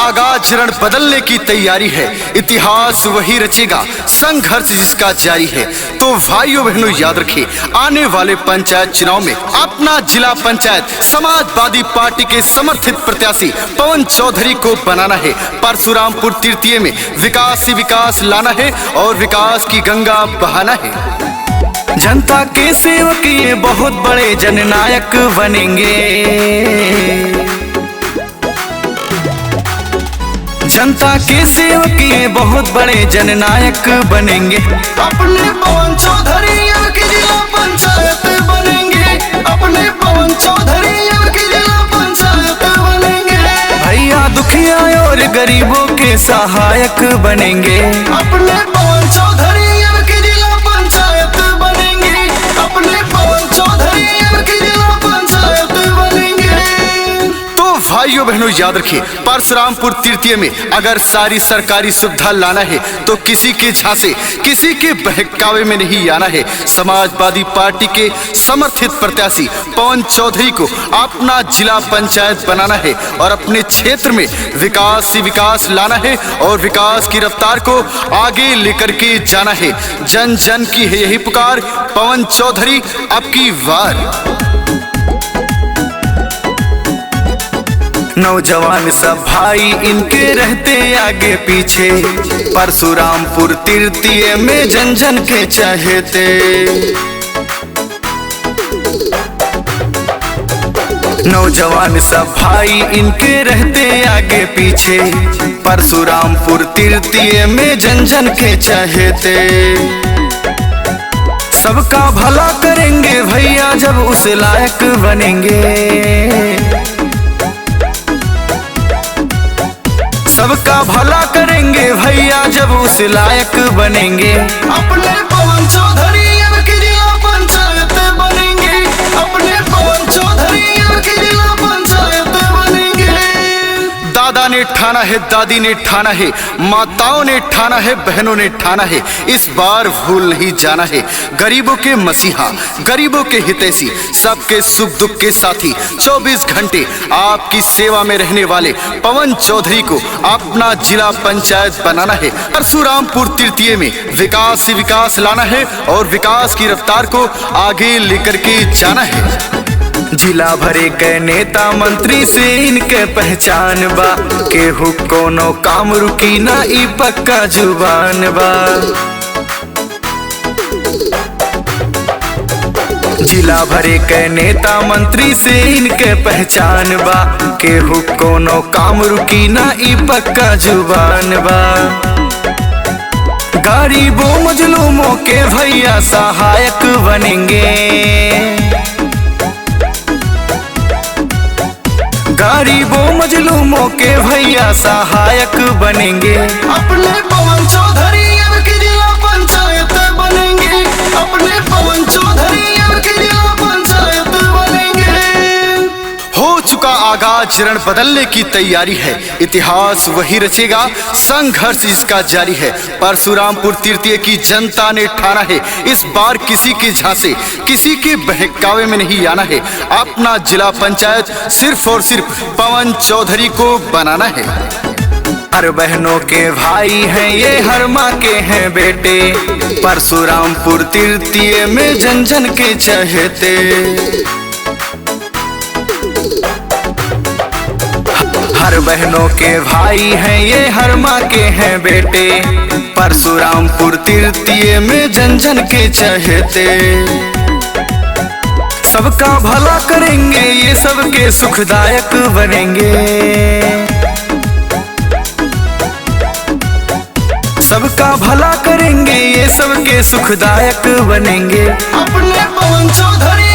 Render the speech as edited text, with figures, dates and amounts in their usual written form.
आगाज रण बदलने की तैयारी है, इतिहास वही रचेगा, संघर्ष जिसका जारी है। तो भाइयों बहनों याद रखिए, आने वाले पंचायत चुनाव में अपना जिला पंचायत समाजवादी पार्टी के समर्थित प्रत्याशी पवन चौधरी को बनाना है। परशुरामपुर तृतीय में विकास ही विकास लाना है और विकास की गंगा बहाना है। जनता के सेवक ये बहुत बड़े जननायक बनेंगे। जनता के सेवक ये बहुत बड़े जननायक बनेंगे। अपने पवन चौधरी के जिला पंचायत बनेंगे। अपने पवन चौधरी के जिला पंचायत बनेंगे। भैया दुखिया और गरीबों के सहायक बनेंगे। अपने पवन चौधरी के जिला पंचायत बनेंगे। अपने पवन चौधरी के जिला पंचायत बनेंगे। तो भाइयों बहनों याद रखिए, परशुरामपुर तृतीय में अगर सारी सरकारी सुविधा लाना है तो किसी के झांसे, किसी के बहकावे में नहीं आना है। समाजवादी पार्टी के समर्थित प्रत्याशी पवन चौधरी को अपना जिला पंचायत बनाना है और अपने क्षेत्र में विकास ही विकास लाना है और विकास की रफ्तार को आगे लेकर के जाना है। जन जन की है यही पुकार, पवन चौधरी अब की वार। नौजवान सब भाई इनके रहते आगे पीछे, परशुरामपुर तृतीय में जन जन के चहेते। नौजवान सब भाई इनके रहते आगे पीछे, परशुरामपुर तृतीय में जन जन के चहेते। सबका भला करेंगे भैया जब उस लायक बनेंगे। सबका भला करेंगे भैया जब उस लायक बनेंगे। अपने पवन चौधरी के जिला पंचायत बनेंगे। अपने पवन चौधरी के जिला पंचायत बनेंगे। दादा ने ठाना है, दादी ने ठाना है, माताओं ने ठाना है, बहनों ने ठाना है, इस बार भूल नहीं जाना है। गरीबों के मसीहा, गरीबों के हितैषी, सबके सुख दुख के साथी, 24 घंटे आपकी सेवा में रहने वाले पवन चौधरी को अपना जिला पंचायत बनाना है। परशुरामपुर तृतीय में विकास ही विकास लाना है और विकास की रफ्तार को आगे लेकर के जाना है। जिला भरे के नेता मंत्री से इनके पहचान बा, केहू कोनो काम रुकी ना ई पक्का जुबान बा। जिला भरे के नेता मंत्री से इनके पहचान बा, केहू कोनो काम रुकी ना ई पक्का जुबान बा। गरीबों मजलूमों के भैया सहायक बनेंगे। गरीबों मजलूमों के भैया सहायक बनेंगे। अपने पवन चौधरी के जिला पंचायत बनेंगे। अपने पवन चौधरी के जिला पंचायत बनेंगे। हो चुका आगाज रण बदलने की तैयारी है, इतिहास वही रचेगा, संघर्ष इसका जारी है। परशुरामपुर तृतीय की जनता ने ठाना है, इस बार किसी के झांसे, किसी के बहकावे में नहीं आना है। अपना जिला पंचायत सिर्फ और सिर्फ पवन चौधरी को बनाना है। हर बहनों के भाई हैं ये, हर माँ के हैं बेटे, परशुरामपुर तृतीय में जन जन के चहेते। हर बहनों के भाई हैं ये, हर माँ के हैं बेटे, परशुरामपुर तृतीय में जन जन के चहेते। सबका भला करेंगे ये, सबके सुखदायक बनेंगे। सबका भला करेंगे ये, सबके सुखदायक बनेंगे। अपने पवन चौधरी